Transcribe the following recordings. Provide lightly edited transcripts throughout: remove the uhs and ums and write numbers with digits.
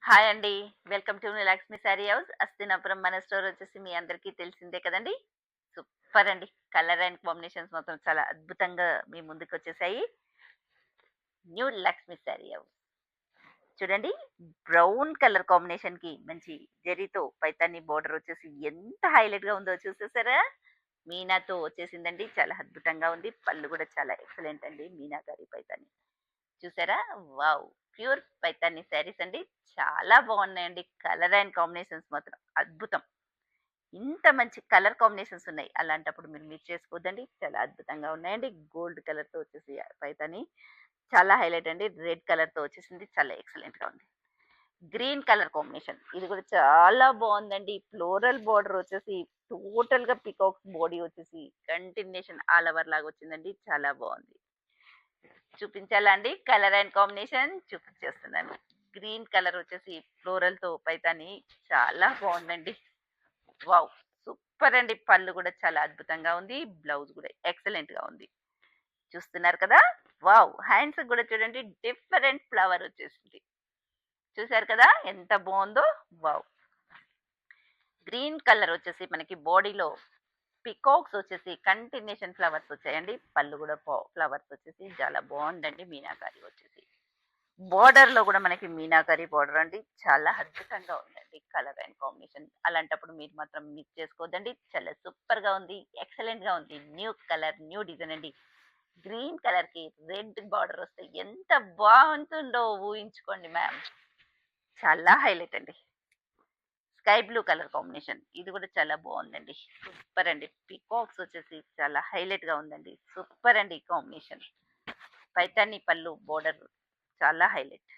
Hi అండి. Welcome to Lakshmi sari house. Hastinapuram మన store వచ్చేసి మీ అందరికీ తెలిసిందే కదండీ! సూపర్ అండి. కలర్ అండ్ కాంబినేషన్స్ మాత్రం చాలా అద్భుతంగా మీ ముందుకొచ్చేసాయి. New Lakshmi sari house. చూడండి, బ్రౌన్ కలర్ కాంబినేషన్‌కి మంచి జరీతో పైతాని బోర్డర్ వచ్చేసి ఎంత హైలైట్‌గా ఉందో చూసేసారా? మీనాతో వచ్చేసిందండి. చాలా అద్భుతంగా ఉంది. పళ్ళు కూడా చాలా ఎక్సలెంట్ అండి. మీనాకారి పైతాని. చూసారా? వావ్! ప్యూర్ పైతాని శారీస్ అండి. చాలా బాగున్నాయండి. కలర్ అండ్ కాంబినేషన్స్ మాత్రం అద్భుతం. ఇంత మంచి కలర్ కాంబినేషన్స్ ఉన్నాయి. అలాంటప్పుడు మీరు మిస్ చేసుకోవద్దండి. చాలా అద్భుతంగా ఉన్నాయండి. గోల్డ్ కలర్‌తో వచ్చేసి పైతాని చాలా హైలైట్ అండి. రెడ్ కలర్‌తో వచ్చేసింది. చాలా ఎక్సలెంట్‌గా ఉంది. గ్రీన్ కలర్ కాంబినేషన్ ఇది కూడా చాలా బాగుందండి. ఫ్లోరల్ బోర్డర్ వచ్చేసి టోటల్‌గా పీకాక్స్ బాడీ వచ్చేసి కంటిన్యూషన్ ఆల్ ఓవర్ లాగా వచ్చిందండి. చాలా బాగుంది. చూపించాలా అండి? కలర్ అండ్ కాంబినేషన్ చూపించేస్తున్నాను. గ్రీన్ కలర్ వచ్చేసి ఫ్లోరల్‌తో పైతాని చాలా బావుందండి. వావ్! సూపర్ అండి. పళ్ళు కూడా చాలా అద్భుతంగా ఉంది. బ్లౌజ్ కూడా ఎక్సలెంట్‌గా ఉంది. చూస్తున్నారు కదా! వావ్! హ్యాండ్స్‌కి కూడా చూడండి, డిఫరెంట్ ఫ్లవర్ వచ్చేసింది. చూసారు కదా! ఎంత బావుందో! వావ్! గ్రీన్ కలర్ వచ్చేసి మనకి బాడీలో పికాక్స్ వచ్చేసి కంటిన్యూషన్ ఫ్లవర్స్ వచ్చాయండి. పళ్ళు కూడా ఫ్లవర్స్ వచ్చేసి చాలా బావుందండి మీనాకారి వచ్చేసి. బోర్డర్‌లో గూడా మనకి మీనాకరి బోర్డర్ అండి. చాలా అద్భుతంగా ఉందండి కలర్ అండ్ కాంబినేషన్. అలాంటప్పుడు మీరు మాత్రం మిస్ చేసుకోవద్దండి. చాలా సూపర్‌గా ఉంది. ఎక్సలెంట్‌గా ఉంది. న్యూ కలర్, న్యూ డిజైన్ అండి. గ్రీన్ కలర్‌కి రెడ్ బార్డర్ వస్తే ఎంత బావుంటుందో ఊహించుకోండి మ్యామ్. చాలా హైలైట్ అండి. Sky blue colour combination. ఇది కూడా చాలా బావుందండి. సూపర్ అండి. పీకాక్స్ వచ్చేసి చాలా హైలైట్‌గా ఉందండి. సూపర్ అండి ఈ కాంబినేషన్. పైతాని పళ్ళు బోర్డర్ చాలా హైలైట్.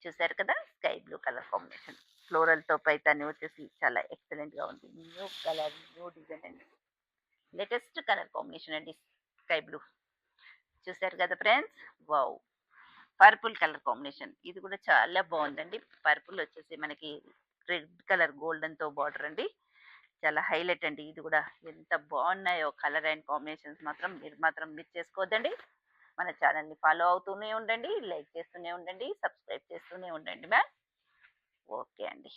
చూసారు కదా! Sky blue colour combination. ఫ్లోరల్‌తో పైతాని వచ్చేసి చాలా ఎక్సలెంట్‌గా ఉంది. న్యూ కలర్, న్యూ డిజైన్ అండి. లేటెస్ట్ కలర్ కాంబినేషన్ అండి స్కై బ్లూ. చూసారు కదా friends! Wow! Purple colour combination. ఇది కూడా చాలా బావుందండి. పర్పుల్ వచ్చేసి మనకి రెడ్ కలర్ గోల్డెన్‌తో బార్డర్ అండి. చాలా హైలైట్ అండి. ఇది కూడా ఎంత బావున్నాయో కలర్ అండ్ కాంబినేషన్స్ మాత్రం మీరు మాత్రం మిస్ చేసుకోవద్దండి. మన ఛానెల్‌ని ఫాలో అవుతూనే ఉండండి. లైక్ చేస్తూనే ఉండండి. సబ్స్క్రైబ్ చేస్తూనే ఉండండి మ్యామ్. ఓకే అండి.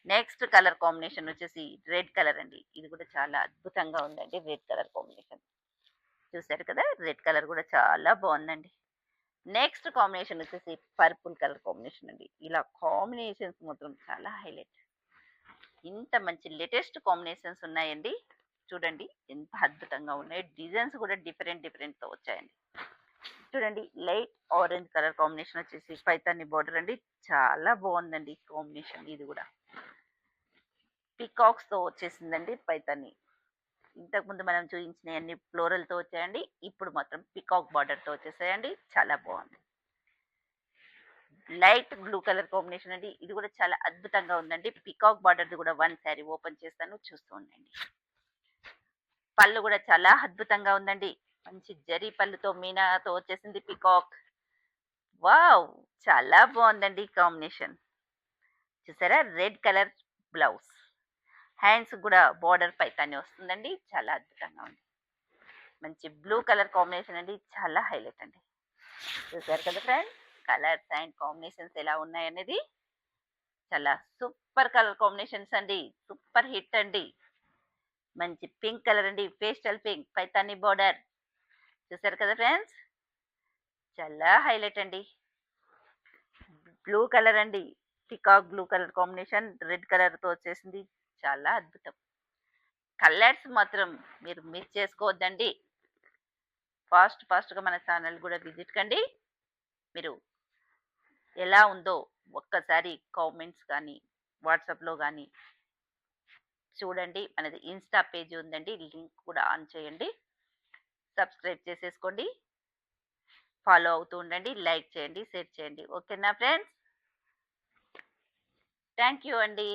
నెక్స్ట్ కలర్ కాంబినేషన్ వచ్చేసి రెడ్ కలర్ అండి. ఇది కూడా చాలా అద్భుతంగా ఉందండి. Red colour combination. చూసారు కదా! రెడ్ కలర్ కూడా చాలా బావుందండి. నెక్స్ట్ కాంబినేషన్ వచ్చేసి పర్పుల్ కలర్ కాంబినేషన్ అండి. ఇలా కాంబినేషన్స్ మాత్రం చాలా హైలైట్. ఇంత మంచి లేటెస్ట్ కాంబినేషన్స్ ఉన్నాయండి. చూడండి ఎంత అద్భుతంగా ఉన్నాయి. డిజైన్స్ కూడా డిఫరెంట్ డిఫరెంట్‌తో వచ్చాయండి. చూడండి, లైట్ ఆరెంజ్ కలర్ కాంబినేషన్ వచ్చేసి పైతాని బోర్డర్ అండి. చాలా బావుందండి కాంబినేషన్ ఇది కూడా. పీకాక్స్‌తో వచ్చేసిందండి పైతాని. ఇంతకుముందు మనం చూయించినయన్ని ఫ్లోరల్‌తో వచ్చాయండి. ఇప్పుడు మాత్రం పీకాక్ బార్డర్‌తో వచ్చేసాయండి. చాలా బావుంది. లైట్ బ్లూ కలర్ కాంబినేషన్ అండి. ఇది కూడా చాలా అద్భుతంగా ఉందండి. పీకాక్ బార్డర్‌ది కూడా వన్ శారీ ఓపెన్ చేస్తాను చూస్తూ ఉండండి. పళ్ళు కూడా చాలా అద్భుతంగా ఉందండి. మంచి జరీ పళ్ళుతో మీనాతో వచ్చేసింది పీకాక్. వావ్! చాలా బావుందండి ఈ కాంబినేషన్. చూసారా? Red colour blouse. హ్యాండ్స్ కూడా బోర్డర్ పైతాని వస్తుందండి. చాలా అద్భుతంగా ఉంది. మంచి బ్లూ కలర్ కాంబినేషన్ అండి. చాలా హైలైట్ అండి. చూసారు కదా ఫ్రెండ్స్! కలర్స్ అండ్ కాంబినేషన్స్ ఎలా ఉన్నాయనేది. చాలా సూపర్ కలర్ కాంబినేషన్స్ అండి. సూపర్ హిట్ అండి. మంచి పింక్ కలర్ అండి. Pastel pink Paithani border. చూసారు కదా ఫ్రెండ్స్! చాలా హైలైట్ అండి. బ్లూ కలర్ అండి. Peacock blue colour combination red కలర్‌తో వచ్చేసింది. చాలా అద్భుతం. కలర్స్ మాత్రం మీరు మిస్ చేసుకోవద్దండి. ఫాస్ట్‌గా మన ఛానల్ గూడా విజిట్ కండి. మీరు ఎలా ఉందో ఒక్కసారి కామెంట్స్ గానీ, వాట్సాప్‌లో గానీ చూడండి. మనది ఇన్‌స్టా పేజ్ ఉందండి. లింక్ కూడా ఆన్ చేయండి. సబ్స్క్రైబ్ చేసేసుకోండి. ఫాలో అవుతూ ఉండండి. లైక్ చేయండి, షేర్ చేయండి. ఓకేనా ఫ్రెండ్స్? థాంక్ యూ అండి.